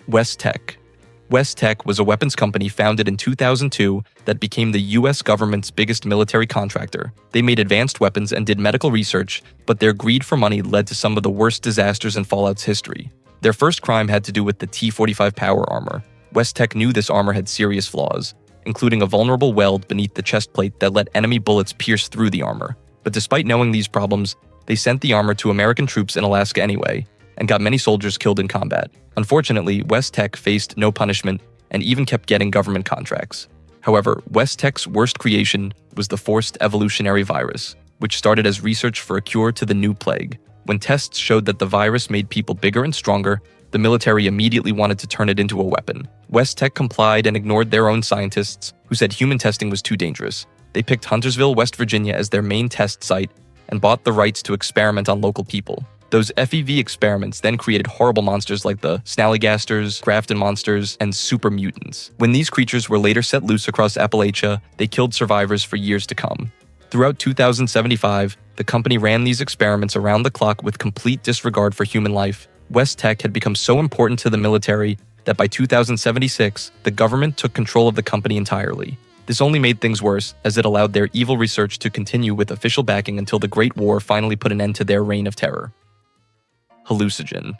West Tech. West Tech was a weapons company founded in 2002 that became the US government's biggest military contractor. They made advanced weapons and did medical research, but their greed for money led to some of the worst disasters in Fallout's history. Their first crime had to do with the T-45 power armor. West Tech knew this armor had serious flaws, including a vulnerable weld beneath the chest plate that let enemy bullets pierce through the armor. But despite knowing these problems, they sent the armor to American troops in Alaska anyway, and got many soldiers killed in combat. Unfortunately, West Tech faced no punishment and even kept getting government contracts. However, West Tech's worst creation was the forced evolutionary virus, which started as research for a cure to the new plague. When tests showed that the virus made people bigger and stronger, the military immediately wanted to turn it into a weapon. West Tech complied and ignored their own scientists, who said human testing was too dangerous. They picked Huntersville, West Virginia as their main test site and bought the rights to experiment on local people. Those FEV experiments then created horrible monsters like the Snallygasters, Grafton monsters, and super mutants. When these creatures were later set loose across Appalachia, they killed survivors for years to come. Throughout 2075, the company ran these experiments around the clock with complete disregard for human life. West Tech had become so important to the military that by 2076, the government took control of the company entirely. This only made things worse, as it allowed their evil research to continue with official backing until the Great War finally put an end to their reign of terror. Hallucinogen.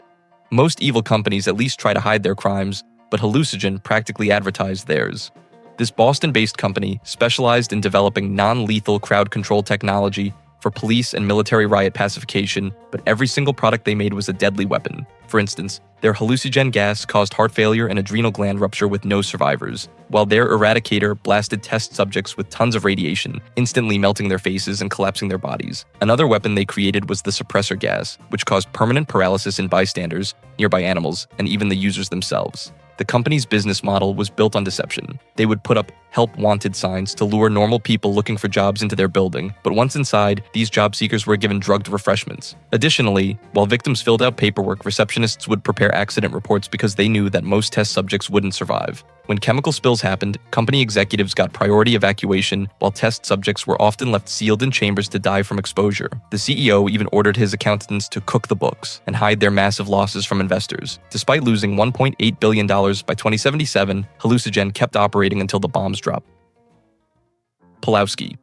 Most evil companies at least try to hide their crimes, but Hallucinogen practically advertised theirs. This Boston-based company specialized in developing non-lethal crowd control technology for police and military riot pacification, but every single product they made was a deadly weapon. For instance, their hallucinogen gas caused heart failure and adrenal gland rupture with no survivors, while their Eradicator blasted test subjects with tons of radiation, instantly melting their faces and collapsing their bodies. Another weapon they created was the suppressor gas, which caused permanent paralysis in bystanders, nearby animals, and even the users themselves. The company's business model was built on deception. They would put up "help wanted" signs to lure normal people looking for jobs into their building, but once inside, these job seekers were given drugged refreshments. Additionally, while victims filled out paperwork, receptionists would prepare accident reports because they knew that most test subjects wouldn't survive. When chemical spills happened, company executives got priority evacuation, while test subjects were often left sealed in chambers to die from exposure. The CEO even ordered his accountants to cook the books and hide their massive losses from investors. Despite losing $1.8 billion by 2077, Hallucinogen kept operating until the bombs dropped. Pulowski.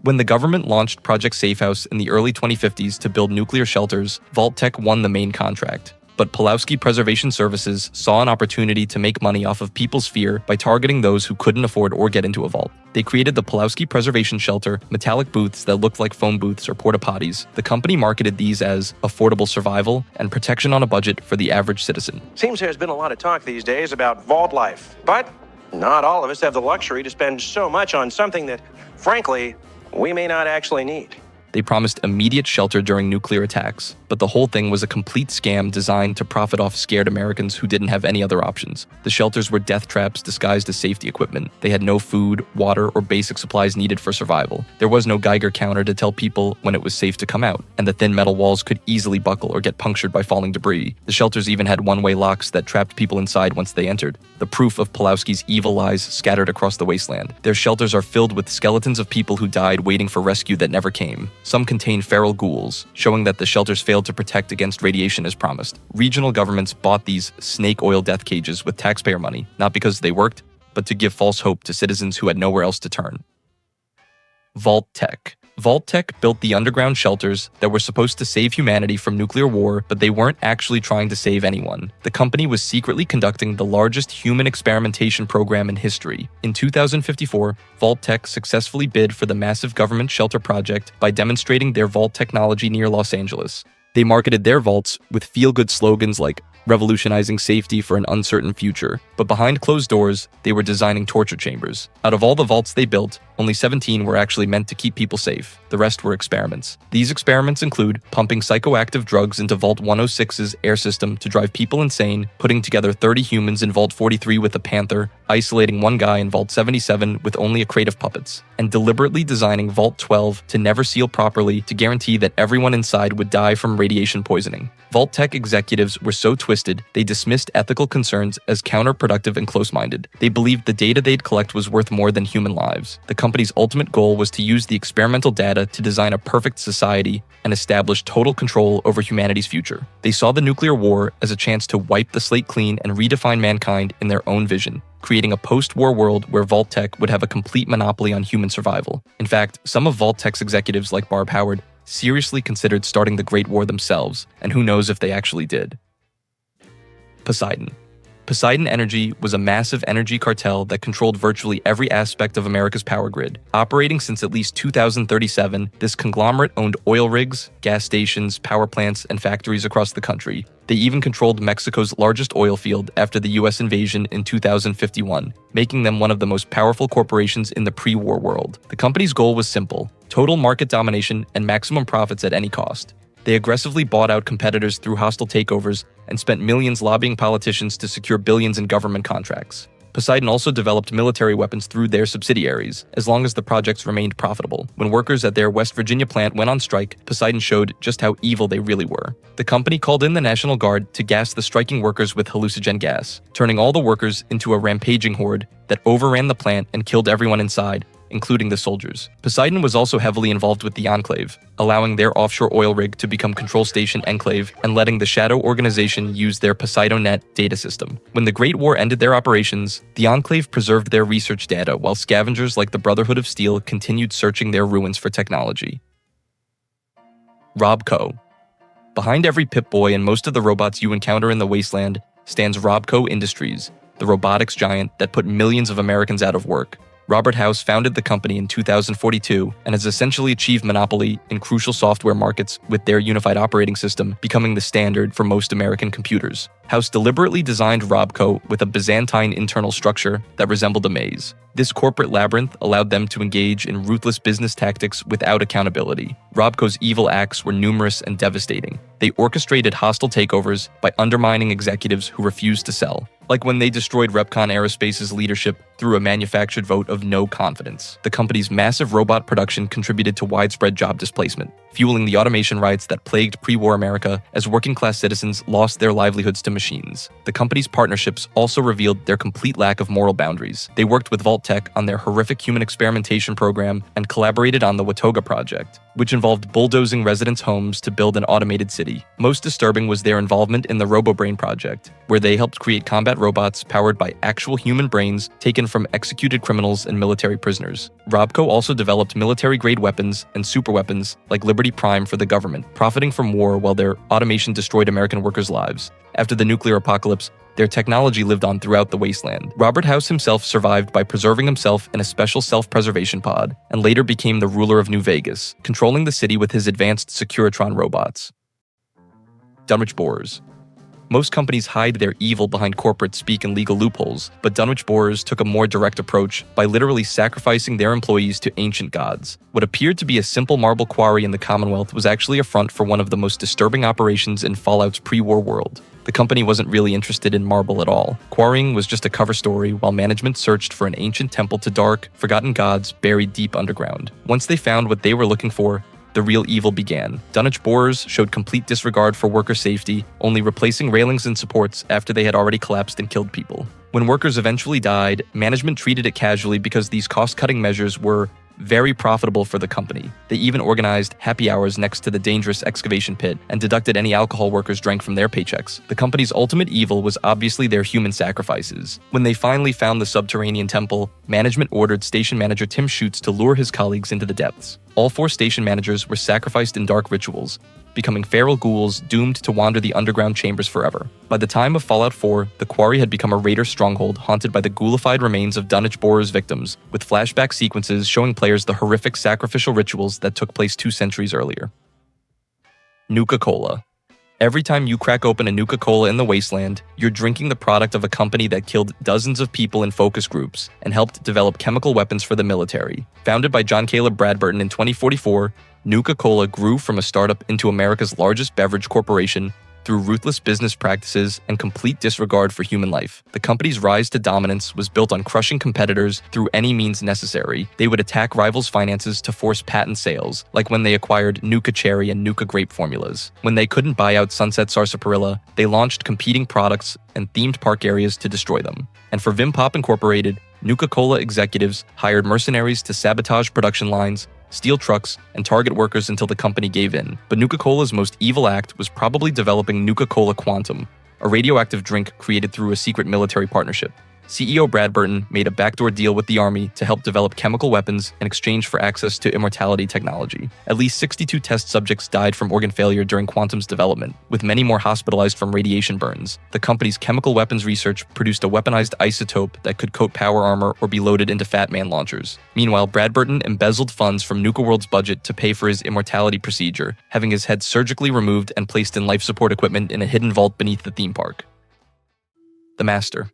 When the government launched Project Safehouse in the early 2050s to build nuclear shelters, Vault-Tec won the main contract. But Pulowski Preservation Services saw an opportunity to make money off of people's fear by targeting those who couldn't afford or get into a vault. They created the Pulowski Preservation Shelter, metallic booths that looked like phone booths or porta potties. The company marketed these as affordable survival and protection on a budget for the average citizen. Seems there's been a lot of talk these days about vault life, but not all of us have the luxury to spend so much on something that, frankly, we may not actually need. They promised immediate shelter during nuclear attacks, but the whole thing was a complete scam designed to profit off scared Americans who didn't have any other options. The shelters were death traps disguised as safety equipment. They had no food, water, or basic supplies needed for survival. There was no Geiger counter to tell people when it was safe to come out, and the thin metal walls could easily buckle or get punctured by falling debris. The shelters even had one-way locks that trapped people inside once they entered. The proof of Pulowski's evil lies scattered across the wasteland. Their shelters are filled with skeletons of people who died waiting for rescue that never came. Some contain feral ghouls, showing that the shelters failed to protect against radiation as promised. Regional governments bought these snake oil death cages with taxpayer money, not because they worked, but to give false hope to citizens who had nowhere else to turn. Vault-Tec. Vault-Tec built the underground shelters that were supposed to save humanity from nuclear war, but they weren't actually trying to save anyone. The company was secretly conducting the largest human experimentation program in history. In 2054, Vault-Tec successfully bid for the massive government shelter project by demonstrating their vault technology near Los Angeles. They marketed their vaults with feel-good slogans like revolutionizing safety for an uncertain future, but behind closed doors, they were designing torture chambers. Out of all the vaults they built, only 17 were actually meant to keep people safe. The rest were experiments. These experiments include pumping psychoactive drugs into Vault 106's air system to drive people insane, putting together 30 humans in Vault 43 with a panther, isolating one guy in Vault 77 with only a crate of puppets, and deliberately designing Vault 12 to never seal properly to guarantee that everyone inside would die from radiation poisoning. Vault-Tec executives were so twisted twisted, they dismissed ethical concerns as counterproductive and close-minded. They believed the data they'd collect was worth more than human lives. The company's ultimate goal was to use the experimental data to design a perfect society and establish total control over humanity's future. They saw the nuclear war as a chance to wipe the slate clean and redefine mankind in their own vision, creating a post-war world where Vault-Tec would have a complete monopoly on human survival. In fact, some of Vault-Tec's executives like Barb Howard seriously considered starting the Great War themselves, and who knows if they actually did. Poseidon. Poseidon Energy was a massive energy cartel that controlled virtually every aspect of America's power grid. Operating since at least 2037, this conglomerate owned oil rigs, gas stations, power plants, and factories across the country. They even controlled Mexico's largest oil field after the US invasion in 2051, making them one of the most powerful corporations in the pre-war world. The company's goal was simple: total market domination and maximum profits at any cost. They aggressively bought out competitors through hostile takeovers and spent millions lobbying politicians to secure billions in government contracts. Poseidon also developed military weapons through their subsidiaries, as long as the projects remained profitable. When workers at their West Virginia plant went on strike, Poseidon showed just how evil they really were. The company called in the National Guard to gas the striking workers with hallucinogen gas, turning all the workers into a rampaging horde that overran the plant and killed everyone inside, including the soldiers. Poseidon was also heavily involved with the Enclave, allowing their offshore oil rig to become Control Station Enclave and letting the Shadow organization use their PoseidoNet data system. When the Great War ended their operations, the Enclave preserved their research data while scavengers like the Brotherhood of Steel continued searching their ruins for technology. Robco. Behind every Pip-Boy and most of the robots you encounter in the wasteland stands Robco Industries, the robotics giant that put millions of Americans out of work. Robert House founded the company in 2042 and has essentially achieved monopoly in crucial software markets with their unified operating system becoming the standard for most American computers. House deliberately designed Robco with a Byzantine internal structure that resembled a maze. This corporate labyrinth allowed them to engage in ruthless business tactics without accountability. Robco's evil acts were numerous and devastating. They orchestrated hostile takeovers by undermining executives who refused to sell, like when they destroyed Repcon Aerospace's leadership through a manufactured vote of no confidence. The company's massive robot production contributed to widespread job displacement, fueling the automation riots that plagued pre-war America as working-class citizens lost their livelihoods to machines. The company's partnerships also revealed their complete lack of moral boundaries. They worked with Vault-Tec on their horrific human experimentation program and collaborated on the Watoga project, which involved bulldozing residents' homes to build an automated city. Most disturbing was their involvement in the RoboBrain project, where they helped create combat robots powered by actual human brains taken from executed criminals and military prisoners. Robco also developed military-grade weapons and superweapons like Liberty Prime for the government, profiting from war while their automation destroyed American workers' lives. After the nuclear apocalypse, their technology lived on throughout the wasteland. Robert House himself survived by preserving himself in a special self-preservation pod, and later became the ruler of New Vegas, controlling the city with his advanced Securitron robots. Dunwich Borers. Most companies hide their evil behind corporate speak and legal loopholes, but Dunwich Borers took a more direct approach by literally sacrificing their employees to ancient gods. What appeared to be a simple marble quarry in the Commonwealth was actually a front for one of the most disturbing operations in Fallout's pre-war world. The company wasn't really interested in marble at all. Quarrying was just a cover story while management searched for an ancient temple to dark, forgotten gods buried deep underground. Once they found what they were looking for, the real evil began. Dunwich Borers showed complete disregard for worker safety, only replacing railings and supports after they had already collapsed and killed people. When workers eventually died, management treated it casually because these cost-cutting measures were very profitable for the company. They even organized happy hours next to the dangerous excavation pit and deducted any alcohol workers drank from their paychecks. The company's ultimate evil was obviously their human sacrifices. When they finally found the subterranean temple, management ordered station manager Tim Schutz to lure his colleagues into the depths. All 4 station managers were sacrificed in dark rituals, becoming feral ghouls doomed to wander the underground chambers forever. By the time of Fallout 4, the quarry had become a raider stronghold haunted by the ghoulified remains of Dunwich Borers' victims, with flashback sequences showing players the horrific sacrificial rituals that took place 2 centuries earlier. Nuka-Cola. Every time you crack open a Nuka-Cola in the wasteland, you're drinking the product of a company that killed dozens of people in focus groups and helped develop chemical weapons for the military. Founded by John Caleb Bradburton in 2044, Nuka-Cola grew from a startup into America's largest beverage corporation, through ruthless business practices and complete disregard for human life. The company's rise to dominance was built on crushing competitors through any means necessary. They would attack rivals' finances to force patent sales, like when they acquired Nuka Cherry and Nuka Grape formulas. When they couldn't buy out Sunset Sarsaparilla, they launched competing products and themed park areas to destroy them. And for Vim Pop Incorporated, Nuka-Cola executives hired mercenaries to sabotage production lines, steal trucks, and target workers until the company gave in. But Nuka-Cola's most evil act was probably developing Nuka-Cola Quantum, a radioactive drink created through a secret military partnership. CEO Brad Burton made a backdoor deal with the Army to help develop chemical weapons in exchange for access to immortality technology. At least 62 test subjects died from organ failure during Quantum's development, with many more hospitalized from radiation burns. The company's chemical weapons research produced a weaponized isotope that could coat power armor or be loaded into Fat Man launchers. Meanwhile, Brad Burton embezzled funds from Nuka World's budget to pay for his immortality procedure, having his head surgically removed and placed in life support equipment in a hidden vault beneath the theme park. The Master.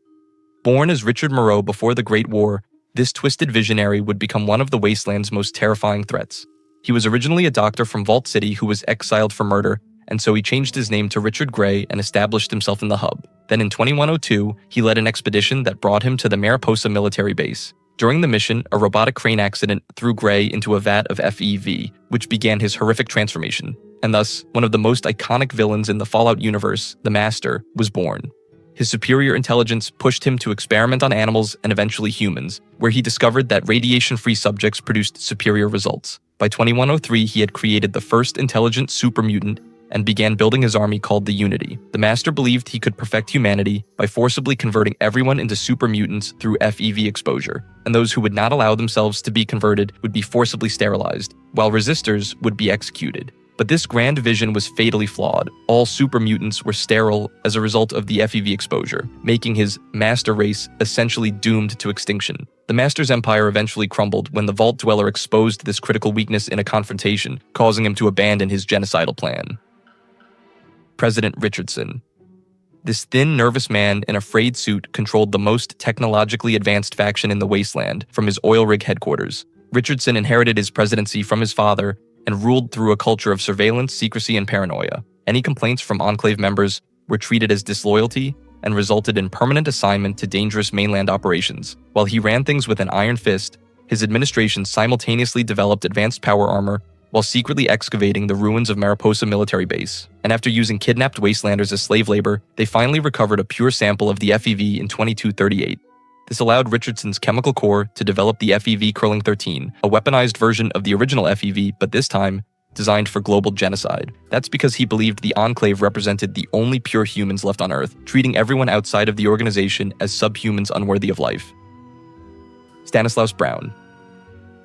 Born as Richard Moreau before the Great War, this twisted visionary would become one of the Wasteland's most terrifying threats. He was originally a doctor from Vault City who was exiled for murder, and so he changed his name to Richard Gray and established himself in the hub. Then in 2102, he led an expedition that brought him to the Mariposa military base. During the mission, a robotic crane accident threw Gray into a vat of FEV, which began his horrific transformation. And thus, one of the most iconic villains in the Fallout universe, the Master, was born. His superior intelligence pushed him to experiment on animals and eventually humans, where he discovered that radiation-free subjects produced superior results. By 2103, he had created the first intelligent super mutant and began building his army called the Unity. The Master believed he could perfect humanity by forcibly converting everyone into super mutants through FEV exposure, and those who would not allow themselves to be converted would be forcibly sterilized, while resistors would be executed. But this grand vision was fatally flawed. All super mutants were sterile as a result of the FEV exposure, making his master race essentially doomed to extinction. The Master's empire eventually crumbled when the Vault Dweller exposed this critical weakness in a confrontation, causing him to abandon his genocidal plan. President Richardson. This thin, nervous man in a frayed suit controlled the most technologically advanced faction in the Wasteland from his oil rig headquarters. Richardson inherited his presidency from his father and ruled through a culture of surveillance, secrecy, and paranoia. Any complaints from Enclave members were treated as disloyalty and resulted in permanent assignment to dangerous mainland operations. While he ran things with an iron fist, his administration simultaneously developed advanced power armor while secretly excavating the ruins of Mariposa military base. And after using kidnapped wastelanders as slave labor, they finally recovered a pure sample of the FEV in 2238. This allowed Richardson's chemical core to develop the FEV Curling 13, a weaponized version of the original FEV, but this time designed for global genocide. That's because he believed the Enclave represented the only pure humans left on Earth, treating everyone outside of the organization as subhumans unworthy of life. Stanislaus Braun.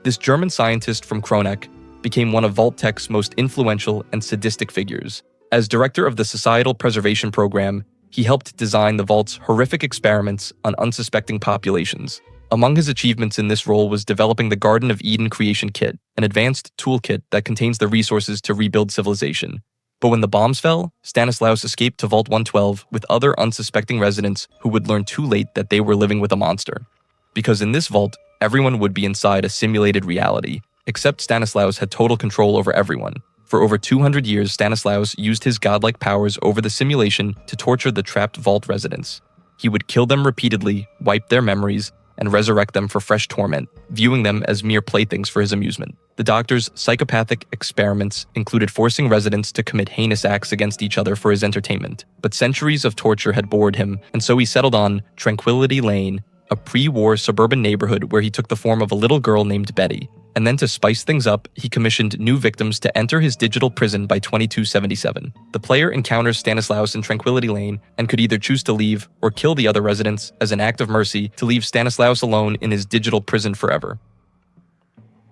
This German scientist from Kronek became one of Vault-Tech's most influential and sadistic figures. As director of the Societal Preservation Program, he helped design the Vault's horrific experiments on unsuspecting populations. Among his achievements in this role was developing the Garden of Eden Creation Kit, an advanced toolkit that contains the resources to rebuild civilization. But when the bombs fell, Stanislaus escaped to Vault 112 with other unsuspecting residents who would learn too late that they were living with a monster. Because in this vault, everyone would be inside a simulated reality, except Stanislaus had total control over everyone. For over 200 years, Stanislaus used his godlike powers over the simulation to torture the trapped Vault residents. He would kill them repeatedly, wipe their memories, and resurrect them for fresh torment, viewing them as mere playthings for his amusement. The Doctor's psychopathic experiments included forcing residents to commit heinous acts against each other for his entertainment. But centuries of torture had bored him, and so he settled on Tranquility Lane, a pre-war suburban neighborhood where he took the form of a little girl named Betty. And then to spice things up, he commissioned new victims to enter his digital prison by 2277. The player encounters Stanislaus in Tranquility Lane and could either choose to leave or kill the other residents as an act of mercy to leave Stanislaus alone in his digital prison forever.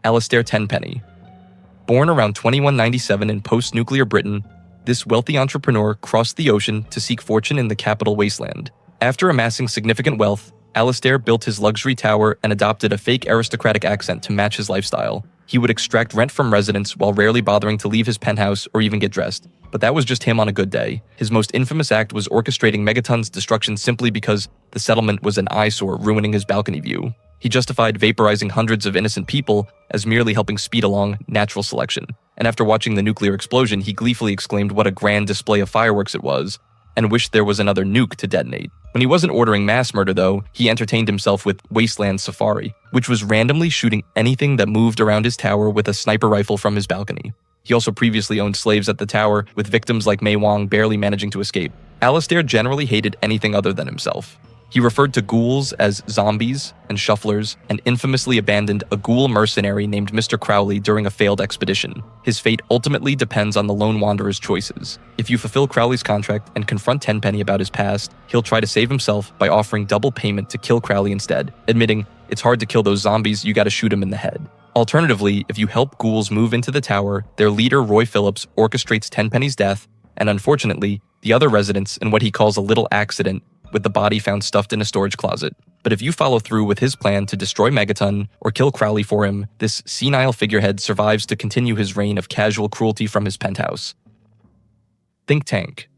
Alastair Tenpenny. Born around 2197 in post-nuclear Britain, this wealthy entrepreneur crossed the ocean to seek fortune in the capital wasteland. After amassing significant wealth, Alastair built his luxury tower and adopted a fake aristocratic accent to match his lifestyle. He would extract rent from residents while rarely bothering to leave his penthouse or even get dressed. But that was just him on a good day. His most infamous act was orchestrating Megaton's destruction simply because the settlement was an eyesore, ruining his balcony view. He justified vaporizing hundreds of innocent people as merely helping speed along natural selection. And after watching the nuclear explosion, he gleefully exclaimed what a grand display of fireworks it was, and wished there was another nuke to detonate. When he wasn't ordering mass murder, though, he entertained himself with Wasteland Safari, which was randomly shooting anything that moved around his tower with a sniper rifle from his balcony. He also previously owned slaves at the tower, with victims like Mei Wang barely managing to escape. Alistair generally hated anything other than himself. He referred to ghouls as zombies and shufflers, and infamously abandoned a ghoul mercenary named Mr. Crowley during a failed expedition. His fate ultimately depends on the lone wanderer's choices. If you fulfill Crowley's contract and confront Tenpenny about his past, he'll try to save himself by offering double payment to kill Crowley instead, admitting, "It's hard to kill those zombies, you gotta shoot him in the head." Alternatively, if you help ghouls move into the tower, their leader Roy Phillips orchestrates Tenpenny's death, and unfortunately, the other residents in what he calls a little accident, with the body found stuffed in a storage closet. But if you follow through with his plan to destroy Megaton or kill Crowley for him, this senile figurehead survives to continue his reign of casual cruelty from his penthouse. Think tank.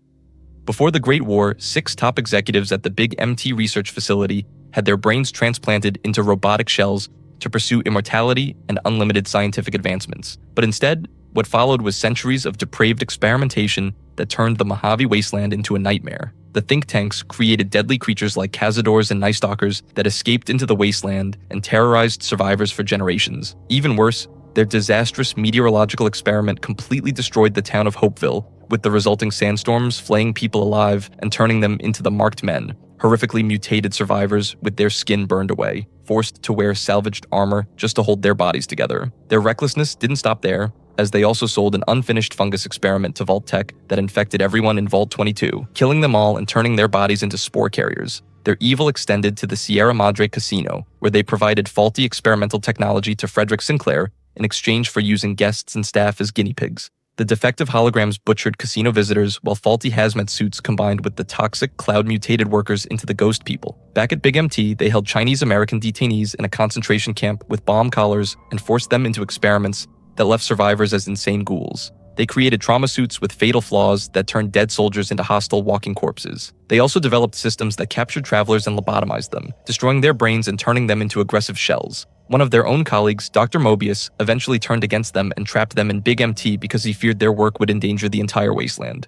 Before the Great War, 6 top executives at the Big MT research facility had their brains transplanted into robotic shells to pursue immortality and unlimited scientific advancements. But instead, what followed was centuries of depraved experimentation that turned the Mojave Wasteland into a nightmare. The think tanks created deadly creatures like cazadors and night stalkers that escaped into the wasteland and terrorized survivors for generations. Even worse, their disastrous meteorological experiment completely destroyed the town of Hopeville, with the resulting sandstorms flaying people alive and turning them into the marked men, horrifically mutated survivors with their skin burned away, forced to wear salvaged armor just to hold their bodies together. Their recklessness didn't stop there, as they also sold an unfinished fungus experiment to Vault Tech that infected everyone in Vault 22, killing them all and turning their bodies into spore carriers. Their evil extended to the Sierra Madre Casino, where they provided faulty experimental technology to Frederick Sinclair in exchange for using guests and staff as guinea pigs. The defective holograms butchered casino visitors, while faulty hazmat suits combined with the toxic cloud-mutated workers into the ghost people. Back at Big MT, they held Chinese-American detainees in a concentration camp with bomb collars and forced them into experiments that left survivors as insane ghouls. They created trauma suits with fatal flaws that turned dead soldiers into hostile walking corpses. They also developed systems that captured travelers and lobotomized them, destroying their brains and turning them into aggressive shells. One of their own colleagues, Dr. Mobius, eventually turned against them and trapped them in Big MT because he feared their work would endanger the entire wasteland.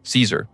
Caesar.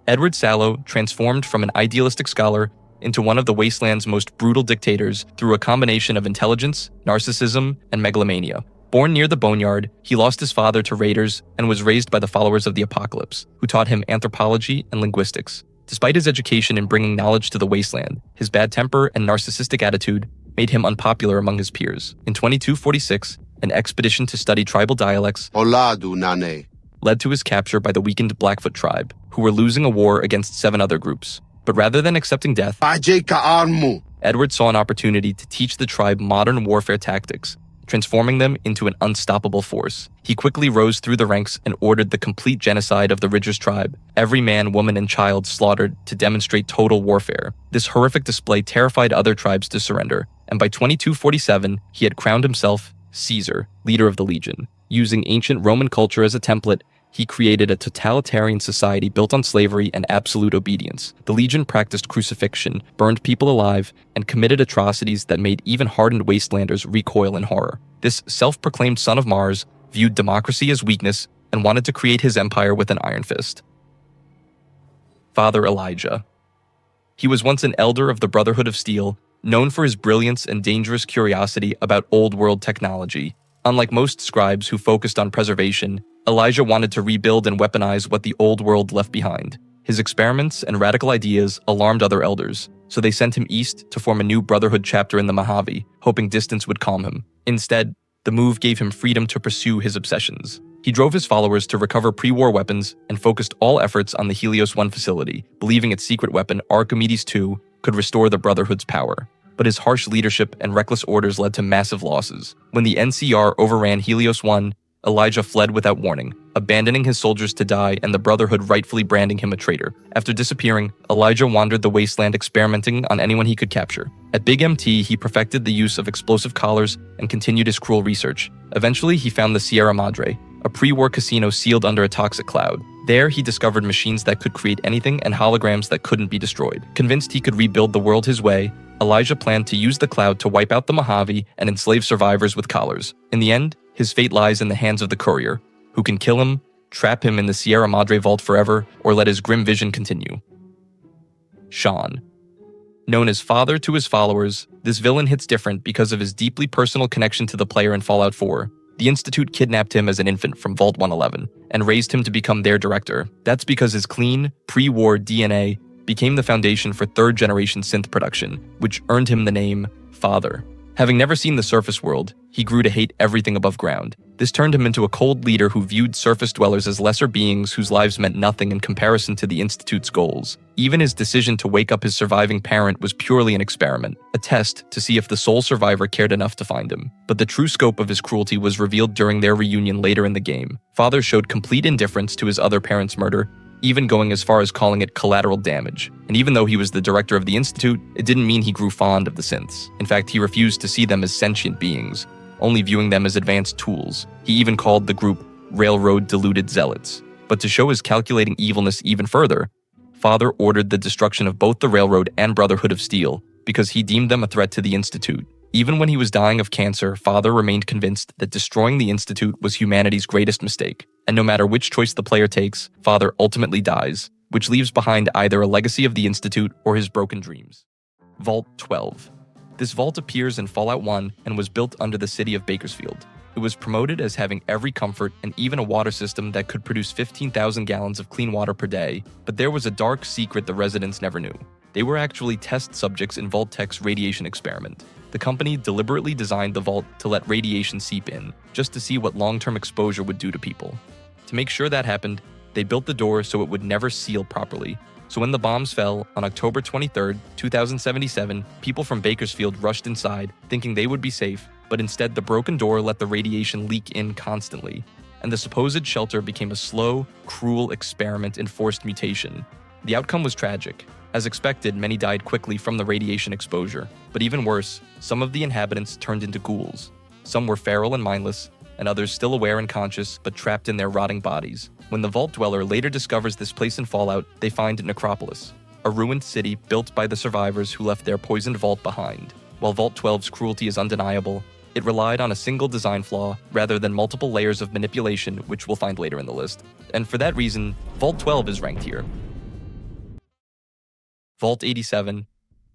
Edward Sallow transformed from an idealistic scholar into one of the wasteland's most brutal dictators through a combination of intelligence, narcissism, and megalomania. Born near the Boneyard, he lost his father to raiders and was raised by the followers of the Apocalypse, who taught him anthropology and linguistics. Despite his education in bringing knowledge to the wasteland, his bad temper and narcissistic attitude made him unpopular among his peers. In 2246, an expedition to study tribal dialects led to his capture by the weakened Blackfoot tribe, who were losing a war against 7 other groups. But rather than accepting death, Edward saw an opportunity to teach the tribe modern warfare tactics, transforming them into an unstoppable force. He quickly rose through the ranks and ordered the complete genocide of the Ridgers tribe, every man, woman, and child slaughtered to demonstrate total warfare. This horrific display terrified other tribes to surrender, and by 2247, he had crowned himself Caesar, leader of the Legion. Using ancient Roman culture as a template, he created a totalitarian society built on slavery and absolute obedience. The Legion practiced crucifixion, burned people alive, and committed atrocities that made even hardened wastelanders recoil in horror. This self-proclaimed son of Mars viewed democracy as weakness and wanted to create his empire with an iron fist. Father Elijah. He was once an elder of the Brotherhood of Steel, known for his brilliance and dangerous curiosity about old-world technology. Unlike most scribes who focused on preservation, Elijah wanted to rebuild and weaponize what the old world left behind. His experiments and radical ideas alarmed other elders, so they sent him east to form a new Brotherhood chapter in the Mojave, hoping distance would calm him. Instead, the move gave him freedom to pursue his obsessions. He drove his followers to recover pre-war weapons and focused all efforts on the Helios 1 facility, believing its secret weapon, Archimedes 2, could restore the Brotherhood's power. But his harsh leadership and reckless orders led to massive losses. When the NCR overran Helios 1, Elijah fled without warning, abandoning his soldiers to die and the Brotherhood rightfully branding him a traitor. After disappearing, Elijah wandered the wasteland experimenting on anyone he could capture. At Big MT, he perfected the use of explosive collars and continued his cruel research. Eventually, he found the Sierra Madre, a pre-war casino sealed under a toxic cloud. There, he discovered machines that could create anything and holograms that couldn't be destroyed. Convinced he could rebuild the world his way, Elijah planned to use the cloud to wipe out the Mojave and enslave survivors with collars. In the end, his fate lies in the hands of the courier, who can kill him, trap him in the Sierra Madre vault forever, or let his grim vision continue. Sean. Known as Father to his followers, this villain hits different because of his deeply personal connection to the player in Fallout 4. The Institute kidnapped him as an infant from Vault 111 and raised him to become their director. That's because his clean, pre-war DNA became the foundation for third-generation synth production, which earned him the name Father. Having never seen the surface world, he grew to hate everything above ground. This turned him into a cold leader who viewed surface dwellers as lesser beings whose lives meant nothing in comparison to the Institute's goals. Even his decision to wake up his surviving parent was purely an experiment, a test to see if the sole survivor cared enough to find him. But the true scope of his cruelty was revealed during their reunion later in the game. Father showed complete indifference to his other parent's murder, even going as far as calling it collateral damage. And even though he was the director of the Institute, it didn't mean he grew fond of the synths. In fact, he refused to see them as sentient beings, only viewing them as advanced tools. He even called the group railroad-deluded zealots. But to show his calculating evilness even further, Father ordered the destruction of both the Railroad and Brotherhood of Steel because he deemed them a threat to the Institute. Even when he was dying of cancer, Father remained convinced that destroying the Institute was humanity's greatest mistake. And no matter which choice the player takes, Father ultimately dies, which leaves behind either a legacy of the Institute or his broken dreams. Vault 12. This vault appears in Fallout 1 and was built under the city of Bakersfield. It was promoted as having every comfort and even a water system that could produce 15,000 gallons of clean water per day, but there was a dark secret the residents never knew. They were actually test subjects in Vault-Tech's radiation experiment. The company deliberately designed the vault to let radiation seep in, just to see what long-term exposure would do to people. To make sure that happened, they built the door so it would never seal properly. So when the bombs fell on October 23, 2077, people from Bakersfield rushed inside, thinking they would be safe, but instead the broken door let the radiation leak in constantly, and the supposed shelter became a slow, cruel experiment in forced mutation. The outcome was tragic. As expected, many died quickly from the radiation exposure. But even worse, some of the inhabitants turned into ghouls. Some were feral and mindless, and others still aware and conscious, but trapped in their rotting bodies. When the Vault Dweller later discovers this place in Fallout, they find Necropolis, a ruined city built by the survivors who left their poisoned vault behind. While Vault 12's cruelty is undeniable, it relied on a single design flaw rather than multiple layers of manipulation, which we'll find later in the list. And for that reason, Vault 12 is ranked here. Vault 87.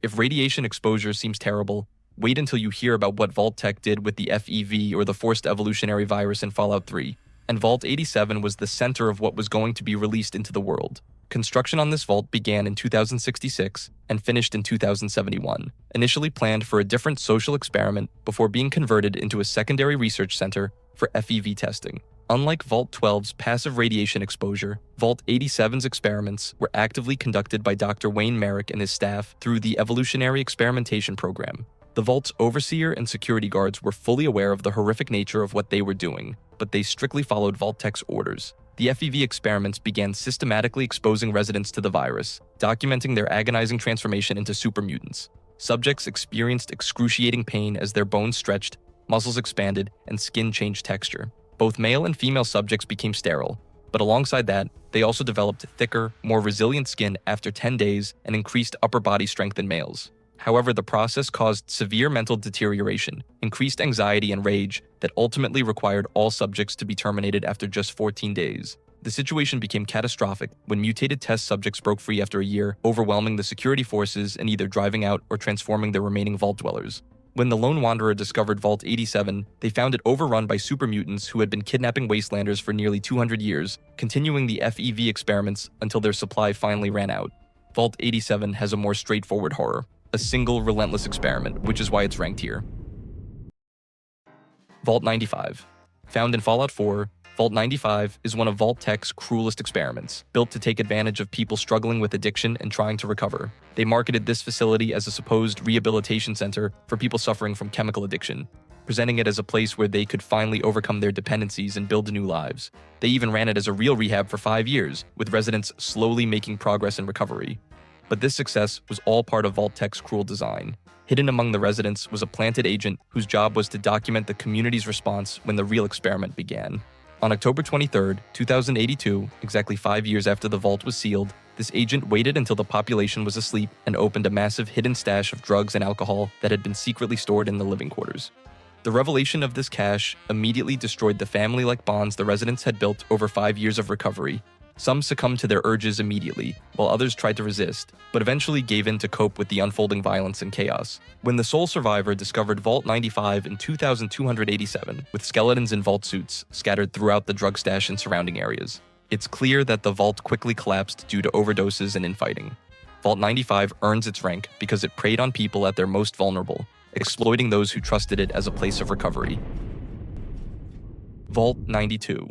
If radiation exposure seems terrible, wait until you hear about what Vault-Tech did with the FEV or the Forced Evolutionary Virus in Fallout 3. And Vault 87 was the center of what was going to be released into the world. Construction on this vault began in 2066 and finished in 2071, initially planned for a different social experiment before being converted into a secondary research center for FEV testing. Unlike Vault 12's passive radiation exposure, Vault 87's experiments were actively conducted by Dr. Wayne Merrick and his staff through the Evolutionary Experimentation Program. The Vault's overseer and security guards were fully aware of the horrific nature of what they were doing, but they strictly followed Vault-Tech's orders. The FEV experiments began systematically exposing residents to the virus, documenting their agonizing transformation into super mutants. Subjects experienced excruciating pain as their bones stretched, muscles expanded, and skin changed texture. Both male and female subjects became sterile, but alongside that, they also developed thicker, more resilient skin after 10 days and increased upper body strength in males. However, the process caused severe mental deterioration, increased anxiety and rage that ultimately required all subjects to be terminated after just 14 days. The situation became catastrophic when mutated test subjects broke free after a year, overwhelming the security forces and either driving out or transforming the remaining Vault Dwellers. When the Lone Wanderer discovered Vault 87, they found it overrun by super mutants who had been kidnapping wastelanders for nearly 200 years, continuing the FEV experiments until their supply finally ran out. Vault 87 has a more straightforward horror, a single relentless experiment, which is why it's ranked here. Vault 95. Found in Fallout 4, Vault 95 is one of Vault-Tech's cruelest experiments, built to take advantage of people struggling with addiction and trying to recover. They marketed this facility as a supposed rehabilitation center for people suffering from chemical addiction. presenting it as a place where they could finally overcome their dependencies and build new lives. They even ran it as a real rehab for 5 years, with residents slowly making progress in recovery. But this success was all part of Vault-Tec's cruel design. Hidden among the residents was a planted agent whose job was to document the community's response when the real experiment began. On October 23, 2082, exactly 5 years after the vault was sealed, this agent waited until the population was asleep and opened a massive hidden stash of drugs and alcohol that had been secretly stored in the living quarters. The revelation of this cache immediately destroyed the family-like bonds the residents had built over 5 years of recovery. Some succumbed to their urges immediately, while others tried to resist, but eventually gave in to cope with the unfolding violence and chaos. When the sole survivor discovered Vault 95 in 2287, with skeletons in vault suits scattered throughout the drug stash and surrounding areas, it's clear that the vault quickly collapsed due to overdoses and infighting. Vault 95 earns its rank because it preyed on people at their most vulnerable, exploiting those who trusted it as a place of recovery. Vault 92.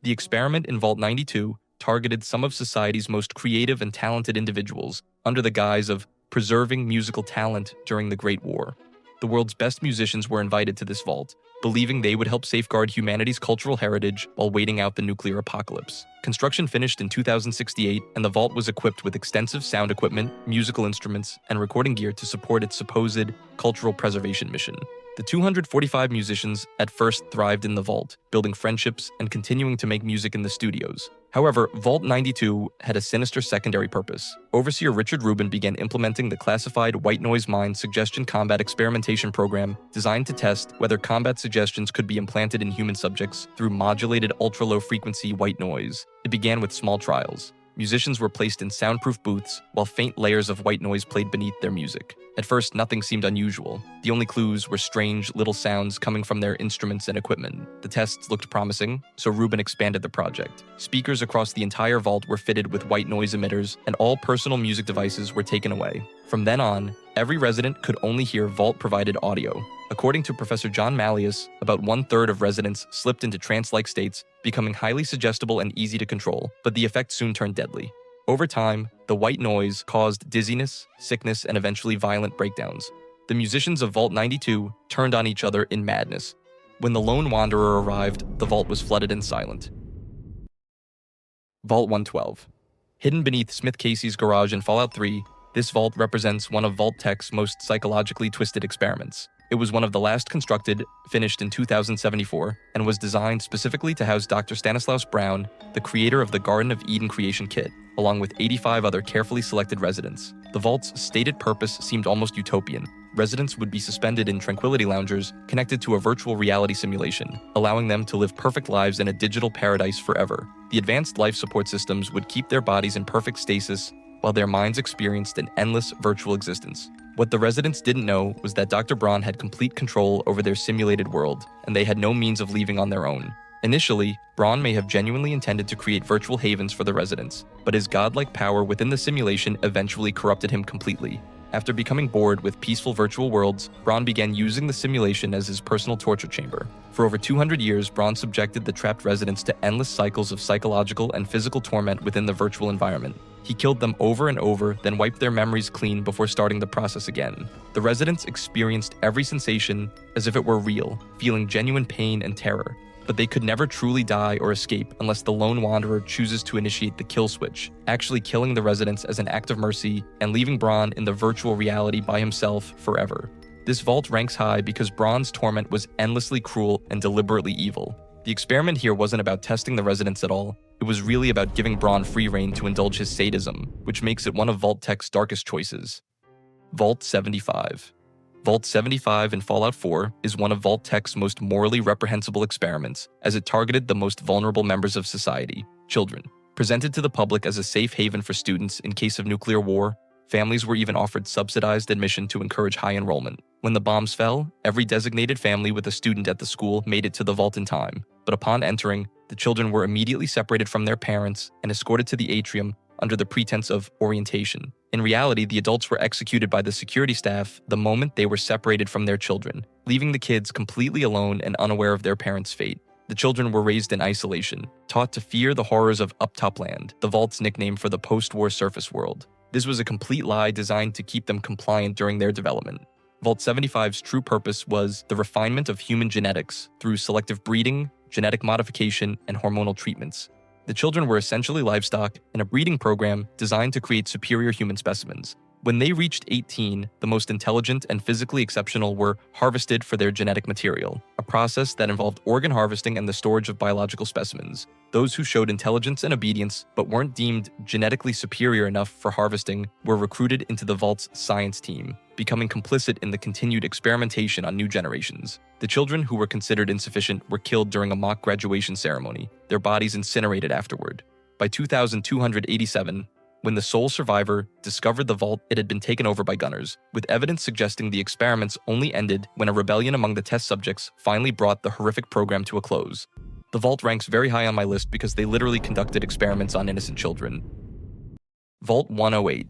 The experiment in Vault 92 targeted some of society's most creative and talented individuals under the guise of preserving musical talent during the Great War. The world's best musicians were invited to this vault, believing they would help safeguard humanity's cultural heritage while waiting out the nuclear apocalypse. Construction finished in 2068, and the vault was equipped with extensive sound equipment, musical instruments, and recording gear to support its supposed cultural preservation mission. The 245 musicians at first thrived in the vault, building friendships and continuing to make music in the studios. However, Vault 92 had a sinister secondary purpose. Overseer Richard Rubin began implementing the classified white noise mind suggestion combat experimentation program designed to test whether combat suggestions could be implanted in human subjects through modulated ultra-low frequency white noise. It began with small trials. Musicians were placed in soundproof booths while faint layers of white noise played beneath their music. At first, nothing seemed unusual. The only clues were strange little sounds coming from their instruments and equipment. The tests looked promising, so Rubin expanded the project. Speakers across the entire vault were fitted with white noise emitters, and all personal music devices were taken away. From then on, every resident could only hear vault-provided audio. According to Professor John Malleus, about 1/3 of residents slipped into trance-like states, becoming highly suggestible and easy to control, but the effect soon turned deadly. Over time, the white noise caused dizziness, sickness, and eventually violent breakdowns. The musicians of Vault 92 turned on each other in madness. When the lone wanderer arrived, the vault was flooded and silent. Vault 112. Hidden beneath Smith Casey's garage in Fallout 3, this vault represents one of Vault-Tec's most psychologically twisted experiments. It was one of the last constructed, finished in 2074, and was designed specifically to house Dr. Stanislaus Brown, the creator of the Garden of Eden creation kit, along with 85 other carefully selected residents. The vault's stated purpose seemed almost utopian. Residents would be suspended in tranquility loungers connected to a virtual reality simulation, allowing them to live perfect lives in a digital paradise forever. The advanced life support systems would keep their bodies in perfect stasis while their minds experienced an endless virtual existence. What the residents didn't know was that Dr. Braun had complete control over their simulated world, and they had no means of leaving on their own. Initially, Braun may have genuinely intended to create virtual havens for the residents, but his godlike power within the simulation eventually corrupted him completely. After becoming bored with peaceful virtual worlds, Braun began using the simulation as his personal torture chamber. For over 200 years, Braun subjected the trapped residents to endless cycles of psychological and physical torment within the virtual environment. He killed them over and over, then wiped their memories clean before starting the process again. The residents experienced every sensation as if it were real, feeling genuine pain and terror. But they could never truly die or escape unless the lone wanderer chooses to initiate the kill switch, actually killing the residents as an act of mercy and leaving Braun in the virtual reality by himself forever. This vault ranks high because Braun's torment was endlessly cruel and deliberately evil. The experiment here wasn't about testing the residents at all. It was really about giving Braun free rein to indulge his sadism, which makes it one of Vault-Tec's darkest choices. Vault 75. Vault 75 in Fallout 4 is one of Vault-Tec's most morally reprehensible experiments, as it targeted the most vulnerable members of society, children. Presented to the public as a safe haven for students in case of nuclear war, families were even offered subsidized admission to encourage high enrollment. When the bombs fell, every designated family with a student at the school made it to the vault in time, but upon entering, the children were immediately separated from their parents and escorted to the atrium under the pretense of orientation. In reality, the adults were executed by the security staff the moment they were separated from their children, leaving the kids completely alone and unaware of their parents' fate. The children were raised in isolation, taught to fear the horrors of Uptopland, the vault's nickname for the post-war surface world. This was a complete lie designed to keep them compliant during their development. Vault 75's true purpose was the refinement of human genetics through selective breeding, genetic modification, and hormonal treatments. The children were essentially livestock in a breeding program designed to create superior human specimens. When they reached 18, the most intelligent and physically exceptional were harvested for their genetic material, a process that involved organ harvesting and the storage of biological specimens. Those who showed intelligence and obedience but weren't deemed genetically superior enough for harvesting were recruited into the Vault's science team, becoming complicit in the continued experimentation on new generations. The children who were considered insufficient were killed during a mock graduation ceremony, their bodies incinerated afterward. By 2287, when the sole survivor discovered the vault, it had been taken over by gunners, with evidence suggesting the experiments only ended when a rebellion among the test subjects finally brought the horrific program to a close. The vault ranks very high on my list because they literally conducted experiments on innocent children. Vault 108.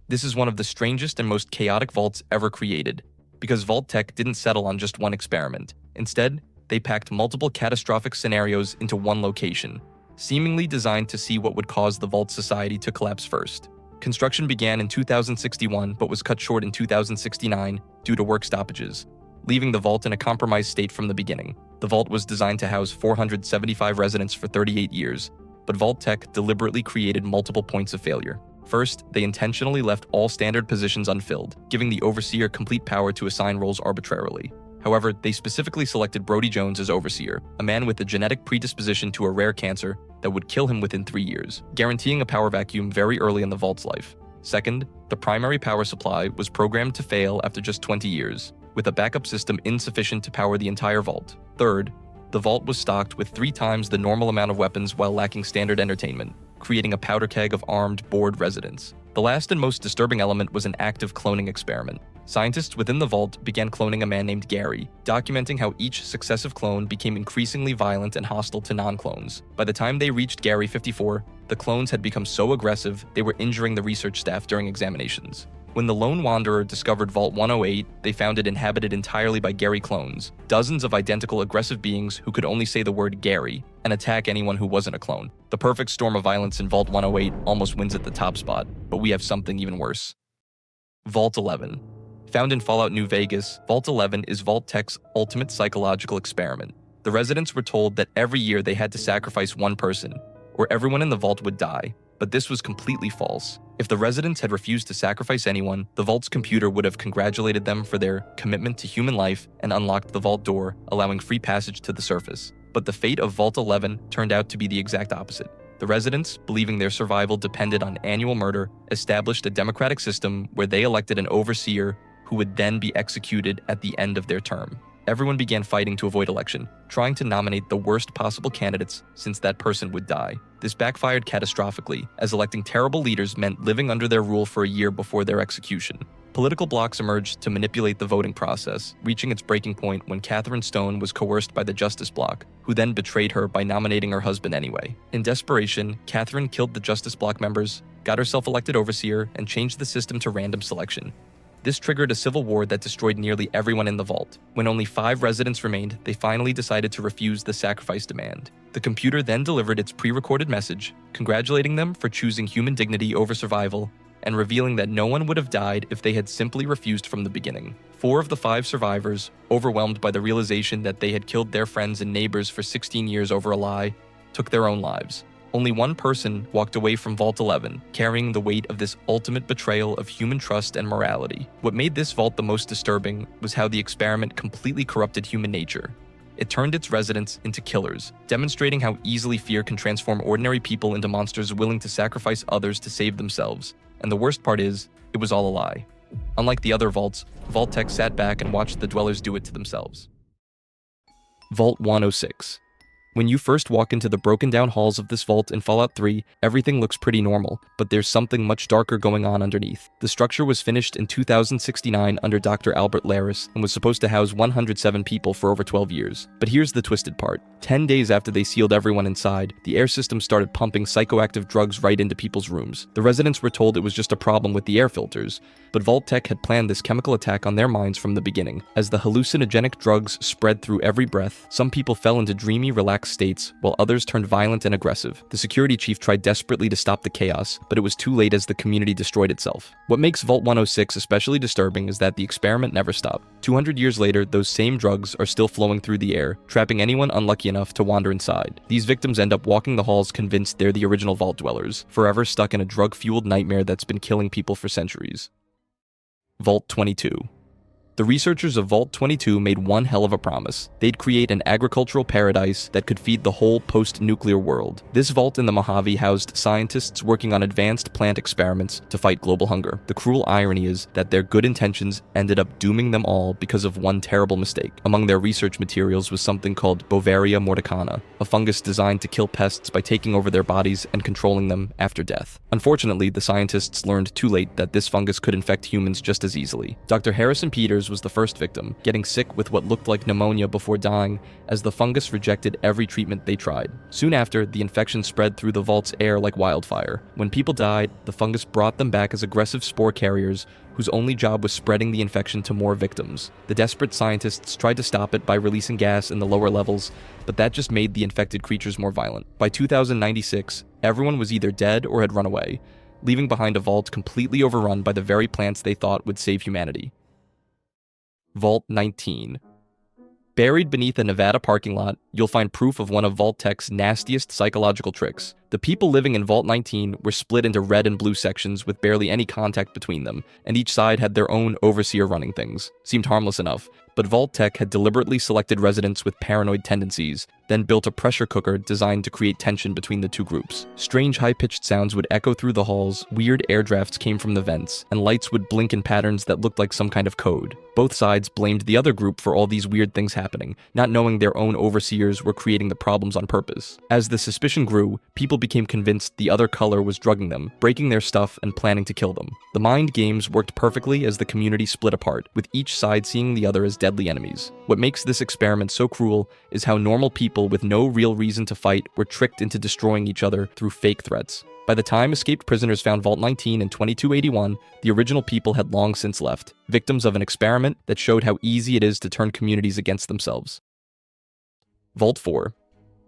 This is one of the strangest and most chaotic vaults ever created, because Vault Tech didn't settle on just one experiment. Instead, they packed multiple catastrophic scenarios into one location, seemingly designed to see what would cause the Vault Society to collapse first. Construction began in 2061 but was cut short in 2069 due to work stoppages, leaving the Vault in a compromised state from the beginning. The Vault was designed to house 475 residents for 38 years, but Vault Tech deliberately created multiple points of failure. First, they intentionally left all standard positions unfilled, giving the Overseer complete power to assign roles arbitrarily. However, they specifically selected Brody Jones as Overseer, a man with a genetic predisposition to a rare cancer that would kill him within 3 years, guaranteeing a power vacuum very early in the Vault's life. Second, the primary power supply was programmed to fail after just 20 years, with a backup system insufficient to power the entire Vault. Third, the Vault was stocked with 3 times the normal amount of weapons while lacking standard entertainment, creating a powder keg of armed, bored residents. The last and most disturbing element was an active cloning experiment. Scientists within the Vault began cloning a man named Gary, documenting how each successive clone became increasingly violent and hostile to non-clones. By the time they reached Gary 54, the clones had become so aggressive they were injuring the research staff during examinations. When the Lone Wanderer discovered Vault 108, they found it inhabited entirely by Gary clones, dozens of identical aggressive beings who could only say the word Gary and attack anyone who wasn't a clone. The perfect storm of violence in Vault 108 almost wins at the top spot, but we have something even worse. Vault 11. Found in Fallout New Vegas, Vault 11 is Vault Tech's ultimate psychological experiment. The residents were told that every year they had to sacrifice one person, or everyone in the Vault would die, but this was completely false. If the residents had refused to sacrifice anyone, the Vault's computer would have congratulated them for their commitment to human life and unlocked the Vault door, allowing free passage to the surface. But the fate of Vault 11 turned out to be the exact opposite. The residents, believing their survival depended on annual murder, established a democratic system where they elected an overseer who would then be executed at the end of their term. Everyone began fighting to avoid election, trying to nominate the worst possible candidates since that person would die. This backfired catastrophically, as electing terrible leaders meant living under their rule for a year before their execution. Political blocs emerged to manipulate the voting process, reaching its breaking point when Catherine Stone was coerced by the Justice Bloc, who then betrayed her by nominating her husband anyway. In desperation, Catherine killed the Justice Bloc members, got herself elected overseer, and changed the system to random selection. This triggered a civil war that destroyed nearly everyone in the Vault. When only 5 residents remained, they finally decided to refuse the sacrifice demand. The computer then delivered its pre-recorded message, congratulating them for choosing human dignity over survival, and revealing that no one would have died if they had simply refused from the beginning. 4 of the 5 survivors, overwhelmed by the realization that they had killed their friends and neighbors for 16 years over a lie, took their own lives. Only one person walked away from Vault 11, carrying the weight of this ultimate betrayal of human trust and morality. What made this vault the most disturbing was how the experiment completely corrupted human nature. It turned its residents into killers, demonstrating how easily fear can transform ordinary people into monsters willing to sacrifice others to save themselves. And the worst part is, it was all a lie. Unlike the other vaults, Vault Tech sat back and watched the dwellers do it to themselves. Vault 106. When you first walk into the broken down halls of this vault in Fallout 3, everything looks pretty normal, but there's something much darker going on underneath. The structure was finished in 2069 under Dr. Albert Laris and was supposed to house 107 people for over 12 years. But here's the twisted part. 10 days after they sealed everyone inside, the air system started pumping psychoactive drugs right into people's rooms. The residents were told it was just a problem with the air filters, But Vault-Tec had planned this chemical attack on their minds from the beginning. As the hallucinogenic drugs spread through every breath, some people fell into dreamy, relaxed states, while others turned violent and aggressive. The security chief tried desperately to stop the chaos, but it was too late as the community destroyed itself. What makes Vault 106 especially disturbing is that the experiment never stopped. 200 years later, those same drugs are still flowing through the air, trapping anyone unlucky enough to wander inside. These victims end up walking the halls convinced they're the original vault dwellers, forever stuck in a drug-fueled nightmare that's been killing people for centuries. Vault 22. The researchers of Vault 22 made one hell of a promise. They'd create an agricultural paradise that could feed the whole post-nuclear world. This vault in the Mojave housed scientists working on advanced plant experiments to fight global hunger. The cruel irony is that their good intentions ended up dooming them all because of one terrible mistake. Among their research materials was something called Bovaria mordicana, a fungus designed to kill pests by taking over their bodies and controlling them after death. Unfortunately, the scientists learned too late that this fungus could infect humans just as easily. Dr. Harrison Peters was the first victim, getting sick with what looked like pneumonia before dying as the fungus rejected every treatment they tried. Soon after, the infection spread through the vault's air like wildfire. When people died, the fungus brought them back as aggressive spore carriers whose only job was spreading the infection to more victims. The desperate scientists tried to stop it by releasing gas in the lower levels, but that just made the infected creatures more violent. By 2096, everyone was either dead or had run away, leaving behind a vault completely overrun by the very plants they thought would save humanity. Vault 19. Buried beneath a Nevada parking lot, you'll find proof of one of Vault-Tec's nastiest psychological tricks. The people living in Vault 19 were split into red and blue sections with barely any contact between them, and each side had their own overseer running things. Seemed harmless enough, but Vault-Tec had deliberately selected residents with paranoid tendencies, then built a pressure cooker designed to create tension between the two groups. Strange high-pitched sounds would echo through the halls, weird air drafts came from the vents, and lights would blink in patterns that looked like some kind of code. Both sides blamed the other group for all these weird things happening, not knowing their own overseers were creating the problems on purpose. As the suspicion grew, people became convinced the other color was drugging them, breaking their stuff, and planning to kill them. The mind games worked perfectly as the community split apart, with each side seeing the other as deadly enemies. What makes this experiment so cruel is how normal people with no real reason to fight were tricked into destroying each other through fake threats. By the time escaped prisoners found Vault 19 in 2281, the original people had long since left, victims of an experiment that showed how easy it is to turn communities against themselves. Vault 4.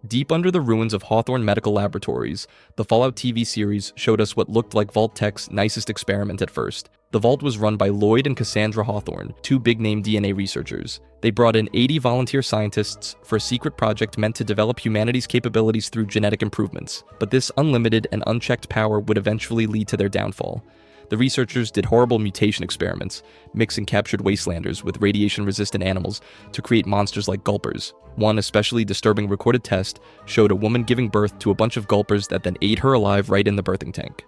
Deep under the ruins of Hawthorne Medical Laboratories, the Fallout TV series showed us what looked like Vault-Tec's nicest experiment at first. The vault was run by Lloyd and Cassandra Hawthorne, two big-name DNA researchers. They brought in 80 volunteer scientists for a secret project meant to develop humanity's capabilities through genetic improvements, but this unlimited and unchecked power would eventually lead to their downfall. The researchers did horrible mutation experiments, mixing captured wastelanders with radiation-resistant animals to create monsters like gulpers. One especially disturbing recorded test showed a woman giving birth to a bunch of gulpers that then ate her alive right in the birthing tank.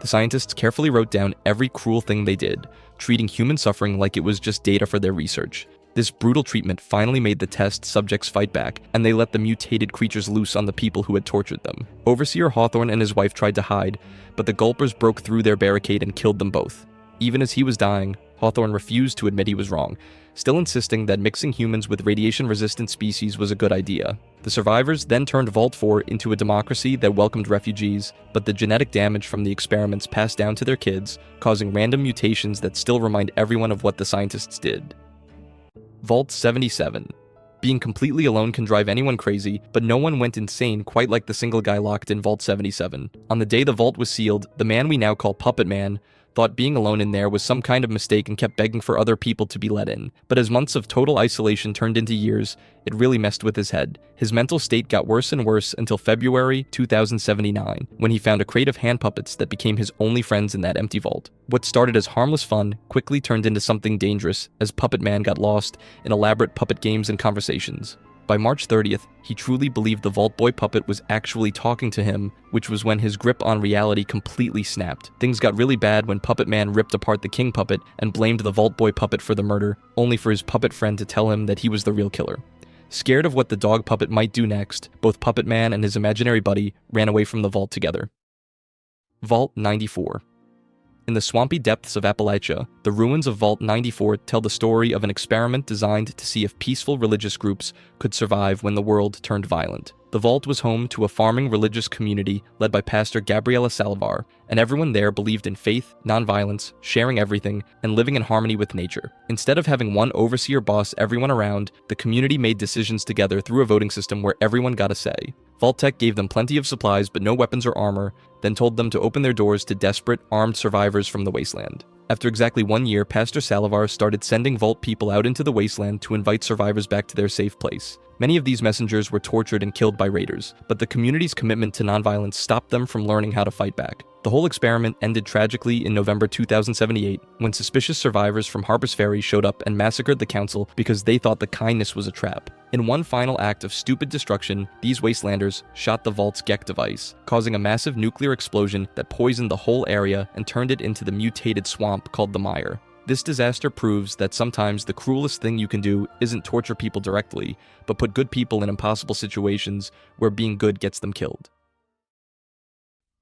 The scientists carefully wrote down every cruel thing they did, treating human suffering like it was just data for their research. This brutal treatment finally made the test subjects fight back, and they let the mutated creatures loose on the people who had tortured them. Overseer Hawthorne and his wife tried to hide, but the gulpers broke through their barricade and killed them both. Even as he was dying, Hawthorne refused to admit he was wrong, still insisting that mixing humans with radiation-resistant species was a good idea. The survivors then turned Vault 4 into a democracy that welcomed refugees, but the genetic damage from the experiments passed down to their kids, causing random mutations that still remind everyone of what the scientists did. Vault 77. Being completely alone can drive anyone crazy, but no one went insane quite like the single guy locked in Vault 77. On the day the vault was sealed, the man we now call Puppet Man thought being alone in there was some kind of mistake and kept begging for other people to be let in. But as months of total isolation turned into years, it really messed with his head. His mental state got worse and worse until February 2079, when he found a crate of hand puppets that became his only friends in that empty vault. What started as harmless fun quickly turned into something dangerous as Puppet Man got lost in elaborate puppet games and conversations. By March 30th, he truly believed the Vault Boy puppet was actually talking to him, which was when his grip on reality completely snapped. Things got really bad when Puppet Man ripped apart the King puppet and blamed the Vault Boy puppet for the murder, only for his puppet friend to tell him that he was the real killer. Scared of what the dog puppet might do next, both Puppet Man and his imaginary buddy ran away from the vault together. Vault 94. In the swampy depths of Appalachia, the ruins of Vault 94 tell the story of an experiment designed to see if peaceful religious groups could survive when the world turned violent. The vault was home to a farming religious community led by Pastor Gabriela Salvar, and everyone there believed in faith, nonviolence, sharing everything, and living in harmony with nature. Instead of having one overseer boss everyone around, the community made decisions together through a voting system where everyone got a say. Vault-Tec gave them plenty of supplies but no weapons or armor, then told them to open their doors to desperate, armed survivors from the wasteland. After exactly 1 year, Pastor Salvar started sending Vault people out into the wasteland to invite survivors back to their safe place. Many of these messengers were tortured and killed by raiders, but the community's commitment to nonviolence stopped them from learning how to fight back. The whole experiment ended tragically in November 2078 when suspicious survivors from Harper's Ferry showed up and massacred the council because they thought the kindness was a trap. In one final act of stupid destruction, these wastelanders shot the Vault's GEC device, causing a massive nuclear explosion that poisoned the whole area and turned it into the mutated swamp called the Mire. This disaster proves that sometimes the cruelest thing you can do isn't torture people directly, but put good people in impossible situations where being good gets them killed.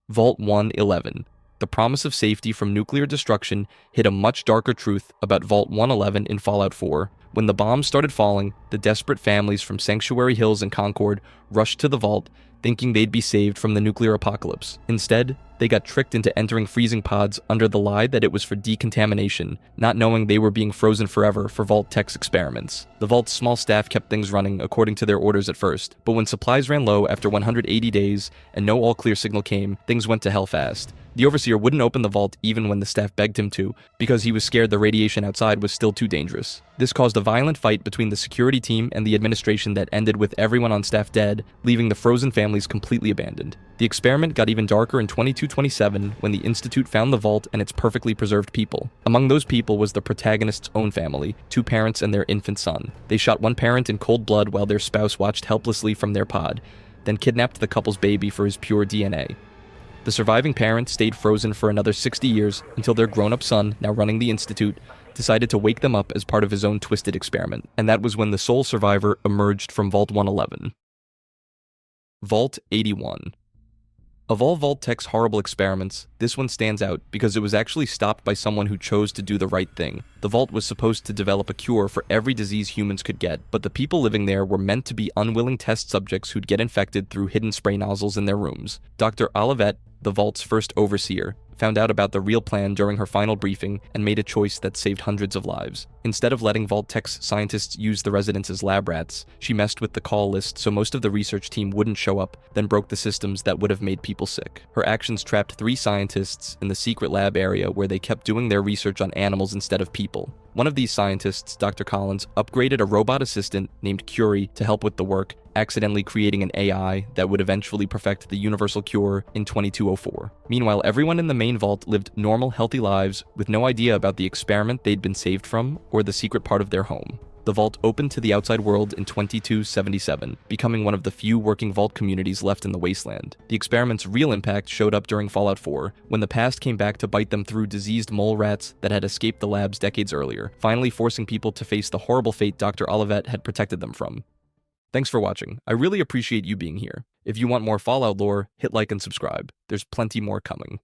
Vault 111. The promise of safety from nuclear destruction hid a much darker truth about Vault 111 in Fallout 4. When the bombs started falling, the desperate families from Sanctuary Hills and Concord rushed to the vault, thinking they'd be saved from the nuclear apocalypse. Instead, they got tricked into entering freezing pods under the lie that it was for decontamination, not knowing they were being frozen forever for Vault-Tec's experiments. The Vault's small staff kept things running according to their orders at first, but when supplies ran low after 180 days and no all-clear signal came, things went to hell fast. The overseer wouldn't open the vault even when the staff begged him to, because he was scared the radiation outside was still too dangerous. This caused a violent fight between the security team and the administration that ended with everyone on staff dead, leaving the frozen families completely abandoned. The experiment got even darker in 2227 when the Institute found the vault and its perfectly preserved people. Among those people was the protagonist's own family, 2 parents and their infant son. They shot one parent in cold blood while their spouse watched helplessly from their pod, then kidnapped the couple's baby for his pure DNA. The surviving parent stayed frozen for another 60 years until their grown-up son, now running the Institute, decided to wake them up as part of his own twisted experiment, and that was when the sole survivor emerged from Vault 111. Vault 81. Of all Vault-Tec's horrible experiments, this one stands out because it was actually stopped by someone who chose to do the right thing. The Vault was supposed to develop a cure for every disease humans could get, but the people living there were meant to be unwilling test subjects who'd get infected through hidden spray nozzles in their rooms. Dr. Olivet, the Vault's first overseer, found out about the real plan during her final briefing and made a choice that saved hundreds of lives. Instead of letting Vault-Tec's scientists use the residents as lab rats, she messed with the call list so most of the research team wouldn't show up, then broke the systems that would have made people sick. Her actions trapped 3 scientists in the secret lab area where they kept doing their research on animals instead of people. One of these scientists, Dr. Collins, upgraded a robot assistant named Curie to help with the work, accidentally creating an AI that would eventually perfect the universal cure in 2204. Meanwhile, everyone in the main vault lived normal, healthy lives with no idea about the experiment they'd been saved from or the secret part of their home. The vault opened to the outside world in 2277, becoming one of the few working vault communities left in the wasteland. The experiment's real impact showed up during Fallout 4, when the past came back to bite them through diseased mole rats that had escaped the labs decades earlier, finally forcing people to face the horrible fate Dr. Olivet had protected them from. Thanks for watching. I really appreciate you being here. If you want more Fallout lore, hit like and subscribe. There's plenty more coming.